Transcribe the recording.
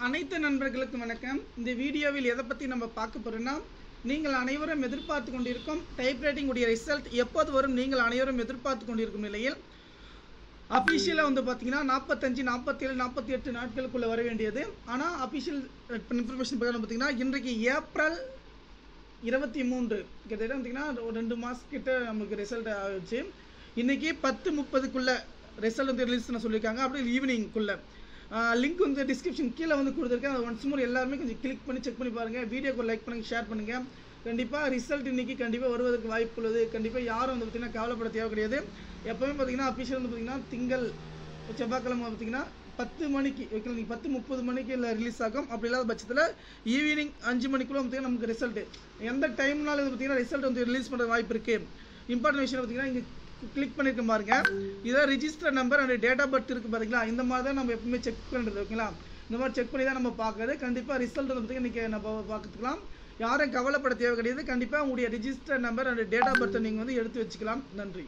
அனைத்து நண்பர்களுக்கும் வணக்கம். இந்த வீடியோவில் எதை பற்றி நம்ம பார்க்க போகிறோம்னா, நீங்கள் அனைவரும் எதிர்பார்த்து கொண்டிருக்கும் டைப்ரைட்டிங் உடைய ரிசல்ட் எப்போது வரும் நீங்கள் அனைவரும் எதிர்பார்த்து கொண்டிருக்கும் நிலையில் அஃபிஷியலாக வந்து பார்த்தீங்கன்னா 45, 47, 48 நாட்களுக்குள்ளே வர வேண்டியது. ஆனால் அஃபிஷியல் இன்ஃபர்மேஷன் பிரகாரம் பார்த்தீங்கன்னா இன்றைக்கு ஏப்ரல் 23 கிட்டத்தட்ட பார்த்தீங்கன்னா 2 மாதம் நமக்கு ரிசல்ட் ஆகிடுச்சு. இன்றைக்கி 10:30க்குள்ளே ரிசல்ட் வந்து ரிலீஸ் பண்ண சொல்லியிருக்காங்க. அப்படி ஈவினிங்குள்ளே லிங்க் வந்து டிஸ்கிரிப்ஷன் கீழே வந்து கொடுத்துருக்கேன். அதை ஒன்ஸ் மோர் எல்லாருமே கொஞ்சம் கிளிக் பண்ணி செக் பண்ணி பாருங்கள். வீடியோக்கு லைக் பண்ணுங்கள், ஷேர் பண்ணுங்கள். கண்டிப்பாக ரிசல்ட் இன்றைக்கி கண்டிப்பாக வருவதற்கு வாய்ப்பு உள்ளது. கண்டிப்பாக யாரும் வந்து பார்த்திங்கன்னா கவலைப்பட தேவை கிடையாது. எப்போவுமே பார்த்திங்கன்னா அஃபிஷியல் வந்து பார்த்திங்கன்னா திங்கள் செவ்வாய்க்கிழமை பார்த்திங்கன்னா 10 மணிக்கு ஓகே, நீங்கள் 10:30 மணிக்கு இல்லை ரிலீஸ் ஆகும். அப்படி இல்லாத பட்சத்தில் ஈவினிங் 5 மணிக்குள்ளே பார்த்திங்கன்னா நமக்கு ரிசல்ட்டு எந்த டைம்னாலும் பார்த்திங்கன்னா ரிசல்ட் வந்து ரிலீஸ் பண்ணுற வாய்ப்பு இருக்குது. இம்பார்ட்டன்ட் விஷயம் பார்த்திங்கன்னா இங்கே கிளிக் பண்ணியிருக்க பாருங்க. இதான் register number and date of birth இருக்குது பாருங்களா. இந்த மாதிரி தான் நம்ம எப்பவுமே செக் பண்ணுறது ஓகேங்களா. இந்த மாதிரி செக் பண்ணி தான் நம்ம பார்க்குறது. கண்டிப்பாக ரிசல்ட் வந்து பார்த்திங்கன்னா இன்றைக்கி நம்ம பார்த்துக்கலாம். யாரும் கவலைப்பட தேவை கிடையாது. கண்டிப்பாக உங்களுடைய register number and date of பர்த்தை நீங்கள் வந்து எடுத்து வச்சுக்கலாம். நன்றி.